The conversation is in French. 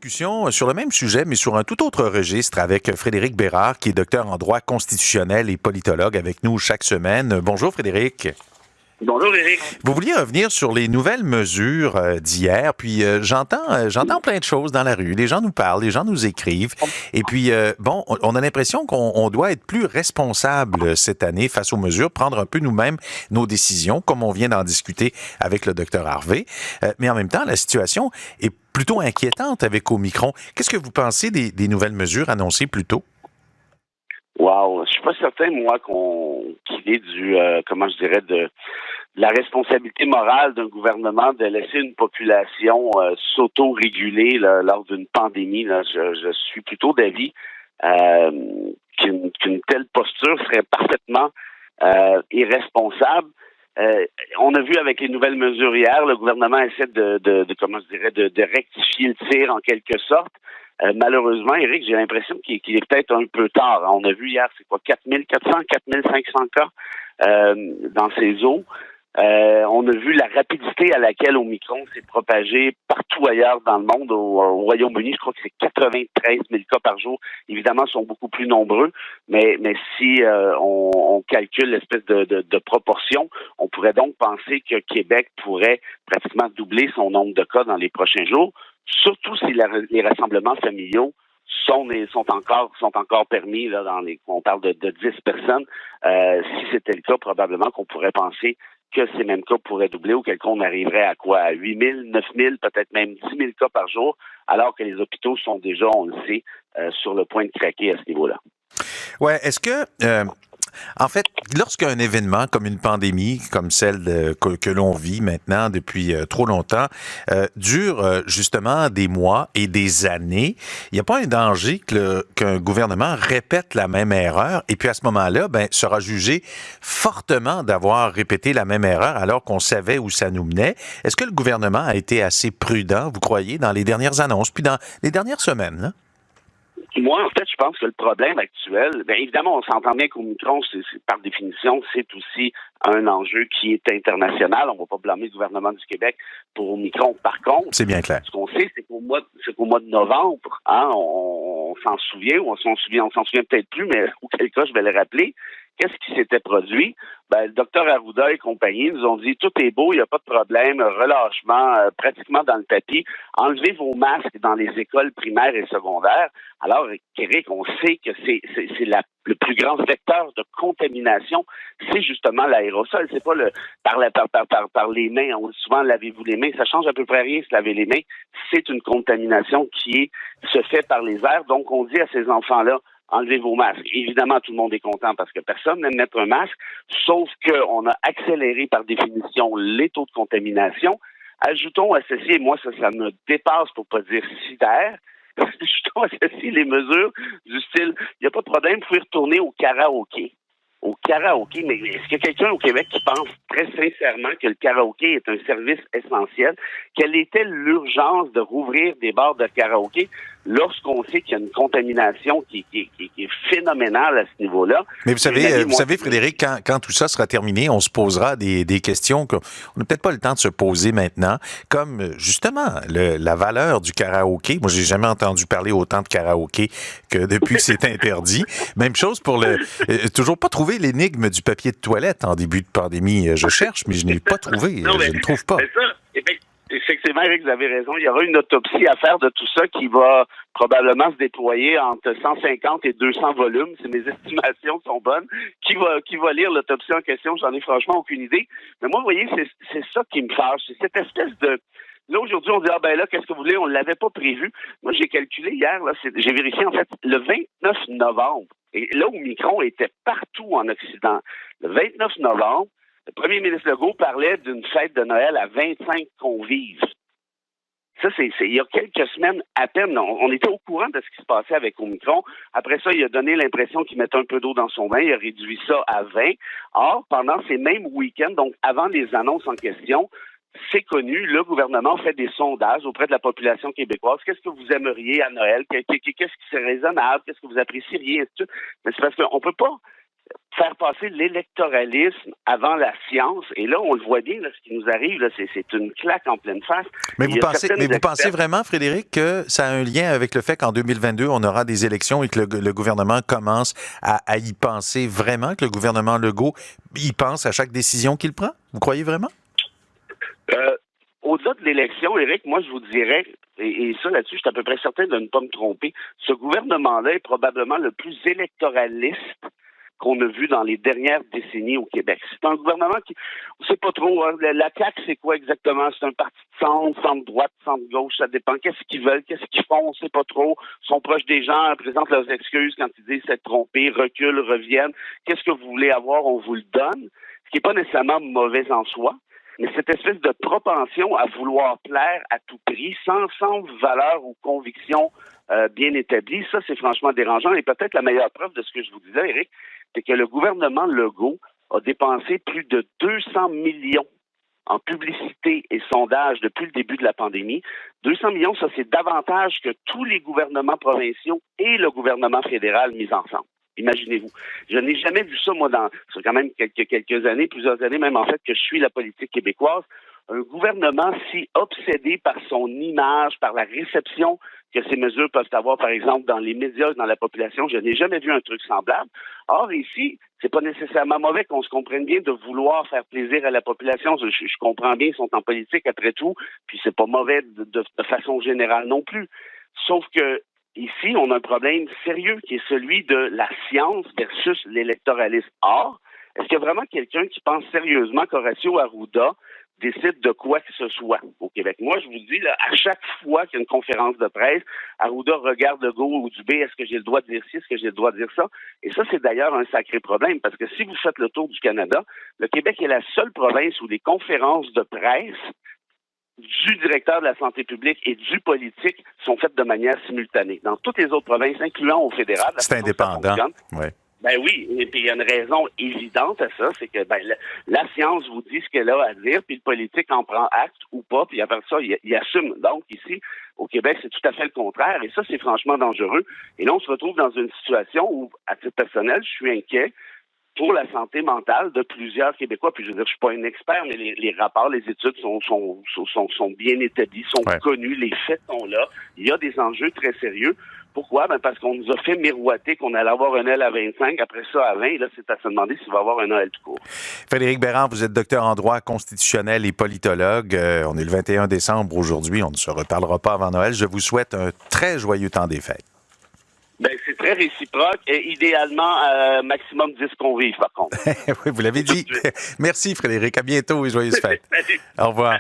discussion sur le même sujet, mais sur un tout autre registre avec Frédéric Bérard, qui est docteur en droit constitutionnel et politologue avec nous chaque semaine. Bonjour Frédéric. Bonjour Éric. Vous vouliez revenir sur les nouvelles mesures d'hier, puis j'entends plein de choses dans la rue. Les gens nous parlent, les gens nous écrivent. Et puis, on a l'impression qu'on doit être plus responsable cette année face aux mesures, prendre un peu nous-mêmes nos décisions, comme on vient d'en discuter avec le docteur Harvey. Mais en même temps, la situation est plutôt inquiétante avec Omicron. Qu'est-ce que vous pensez des nouvelles mesures annoncées plus tôt? Wow, je suis pas certain, moi, qu'il est de la responsabilité morale d'un gouvernement de laisser une population s'auto-réguler là, lors d'une pandémie. Là. Je suis plutôt d'avis qu'une telle posture serait parfaitement irresponsable. On a vu avec les nouvelles mesures hier, le gouvernement essaie de rectifier le tir en quelque sorte. Malheureusement, Éric, j'ai l'impression qu'il est peut-être un peu tard. On a vu hier, 4400, 4500 cas dans ces eaux. On a vu la rapidité à laquelle Omicron s'est propagé partout ailleurs dans le monde. Au Royaume-Uni, je crois que c'est 93 000 cas par jour. Évidemment, ils sont beaucoup plus nombreux, mais si on calcule l'espèce de proportion, on pourrait donc penser que Québec pourrait pratiquement doubler son nombre de cas dans les prochains jours, surtout si les rassemblements familiaux sont encore permis là on parle de 10 personnes. Si c'était le cas, probablement qu'on pourrait penser que ces mêmes cas pourraient doubler, auquel cas on arriverait à quoi? À 8 000, 9 000, peut-être même 10 000 cas par jour, alors que les hôpitaux sont déjà, on le sait, sur le point de craquer à ce niveau-là. Ouais, est-ce que en fait, lorsqu'un événement comme une pandémie, comme celle que l'on vit maintenant depuis trop longtemps, dure justement des mois et des années, il n'y a pas un danger qu'un gouvernement répète la même erreur et puis à ce moment-là, sera jugé fortement d'avoir répété la même erreur alors qu'on savait où ça nous menait. Est-ce que le gouvernement a été assez prudent, vous croyez, dans les dernières annonces, puis dans les dernières semaines, là? Moi, en fait, je pense que le problème actuel, évidemment, on s'entend bien qu'Omicron, par définition, c'est aussi un enjeu qui est international. On ne va pas blâmer le gouvernement du Québec pour Omicron. Par contre, c'est bien clair. Ce qu'on sait, c'est qu'au mois de novembre, on s'en souvient, ou on s'en souvient peut-être plus, mais auquel cas, je vais le rappeler. Qu'est-ce qui s'était produit? Le docteur Arruda et compagnie nous ont dit tout est beau, il n'y a pas de problème, relâchement pratiquement dans le tapis. Enlevez vos masques dans les écoles primaires et secondaires. Alors, Éric, on sait que c'est le plus grand vecteur de contamination, c'est justement l'aérosol. C'est pas par les mains. On dit souvent lavez-vous les mains. Ça change à peu près rien se laver les mains. C'est une contamination qui se fait par les airs. Donc, on dit à ces enfants-là, enlevez vos masques. Évidemment, tout le monde est content parce que personne n'aime mettre un masque, sauf qu'on a accéléré par définition les taux de contamination. Ajoutons à ceci, et moi, ça me dépasse pour pas dire sidère, ajoutons à ceci les mesures du style, il n'y a pas de problème, vous pouvez retourner au karaoké. Au karaoké, mais est-ce qu'il y a quelqu'un au Québec qui pense très sincèrement que le karaoké est un service essentiel? Quelle était l'urgence de rouvrir des bars de karaoké lorsqu'on sait qu'il y a une contamination qui est phénoménale à ce niveau-là? Mais vous savez, Frédéric, quand tout ça sera terminé, on se posera des questions qu'on n'a peut-être pas le temps de se poser maintenant, comme justement la valeur du karaoké. Moi, j'ai jamais entendu parler autant de karaoké que depuis que c'est interdit. Même chose pour toujours pas trouvé l'énigme du papier de toilette en début de pandémie. Je cherche, mais je n'ai pas trouvé. Je ne trouve pas. Effectivement, Éric, vous avez raison. Il y aura une autopsie à faire de tout ça qui va probablement se déployer entre 150 et 200 volumes. Si mes estimations sont bonnes. Qui va lire l'autopsie en question? J'en ai franchement aucune idée. Mais moi, vous voyez, c'est ça qui me fâche. C'est cette espèce de... Là, aujourd'hui, on dit, qu'est-ce que vous voulez? On ne l'avait pas prévu. Moi, j'ai calculé hier, j'ai vérifié, en fait, le 29 novembre. Et là, Omicron était partout en Occident. Le 29 novembre, le premier ministre Legault parlait d'une fête de Noël à 25 convives. Ça, c'est il y a quelques semaines à peine. On était au courant de ce qui se passait avec Omicron. Après ça, il a donné l'impression qu'il mettait un peu d'eau dans son bain. Il a réduit ça à 20. Or, pendant ces mêmes week-ends, donc avant les annonces en question, c'est connu, le gouvernement fait des sondages auprès de la population québécoise. Qu'est-ce que vous aimeriez à Noël? Qu'est-ce qui serait raisonnable? Qu'est-ce que vous apprécieriez? Mais c'est parce qu'on peut pas faire passer l'électoralisme avant la science. Et là, on le voit bien, là, ce qui nous arrive, là, c'est une claque en pleine face. Mais vous pensez vraiment, Frédéric, que ça a un lien avec le fait qu'en 2022, on aura des élections et que le gouvernement commence à y penser vraiment, que le gouvernement Legault y pense à chaque décision qu'il prend? Vous croyez vraiment? Au-delà de l'élection, Éric, moi, je vous dirais, et ça, là-dessus, je suis à peu près certain de ne pas me tromper, ce gouvernement-là est probablement le plus électoraliste qu'on a vu dans les dernières décennies au Québec. C'est un gouvernement qui, on sait pas trop, hein, la CAQ, c'est quoi exactement? C'est un parti de centre-droite, centre-gauche, ça dépend. Qu'est-ce qu'ils veulent, qu'est-ce qu'ils font, on sait pas trop. Ils sont proches des gens, présentent leurs excuses quand ils disent s'être trompés, reculent, reviennent. Qu'est-ce que vous voulez avoir, on vous le donne. Ce qui est pas nécessairement mauvais en soi. Mais cette espèce de propension à vouloir plaire à tout prix, sans valeur ou conviction bien établie, ça, c'est franchement dérangeant. Et peut-être la meilleure preuve de ce que je vous disais, Éric, c'est que le gouvernement Legault a dépensé plus de 200 millions en publicité et sondage depuis le début de la pandémie. 200 millions, ça, c'est davantage que tous les gouvernements provinciaux et le gouvernement fédéral mis ensemble. Imaginez-vous. Je n'ai jamais vu ça, moi, c'est quand même quelques années, plusieurs années même, en fait, que je suis la politique québécoise. Un gouvernement si obsédé par son image, par la réception que ces mesures peuvent avoir, par exemple, dans les médias, dans la population, je n'ai jamais vu un truc semblable. Or, ici, c'est pas nécessairement mauvais qu'on se comprenne bien de vouloir faire plaisir à la population. Je comprends bien, ils sont en politique après tout, puis c'est pas mauvais de façon générale non plus. Sauf que ici, on a un problème sérieux qui est celui de la science versus l'électoralisme. Or, est-ce qu'il y a vraiment quelqu'un qui pense sérieusement qu'Horacio Arruda décide de quoi que ce soit au Québec? Moi, je vous dis, là, à chaque fois qu'il y a une conférence de presse, Arruda regarde Legault ou Dubé, est-ce que j'ai le droit de dire ci, est-ce que j'ai le droit de dire ça? Et ça, c'est d'ailleurs un sacré problème, parce que si vous faites le tour du Canada, le Québec est la seule province où les conférences de presse du directeur de la santé publique et du politique sont faites de manière simultanée. Dans toutes les autres provinces, incluant au fédéral, c'est indépendant. Ouais. Ben oui, et puis il y a une raison évidente à ça, c'est que la science vous dit ce qu'elle a à dire, puis le politique en prend acte ou pas, puis après ça, il assume. Donc ici, au Québec, c'est tout à fait le contraire, et ça, c'est franchement dangereux. Et là, on se retrouve dans une situation où, à titre personnel, je suis inquiet pour la santé mentale de plusieurs Québécois. Puis je veux dire, je suis pas un expert, mais les rapports, les études sont bien établis, sont connus, les faits sont là. Il y a des enjeux très sérieux. Pourquoi? Ben parce qu'on nous a fait miroiter qu'on allait avoir un L à 25, après ça à 20, et là, c'est à se demander s'il va y avoir un L tout court. Frédéric Bérard, vous êtes docteur en droit constitutionnel et politologue. On est le 21 décembre aujourd'hui, on ne se reparlera pas avant Noël. Je vous souhaite un très joyeux temps des fêtes. Ben, c'est très réciproque et idéalement, maximum 10 convives, par contre. Oui, vous l'avez dit. Merci, Frédéric. À bientôt et joyeuses fêtes. Au revoir.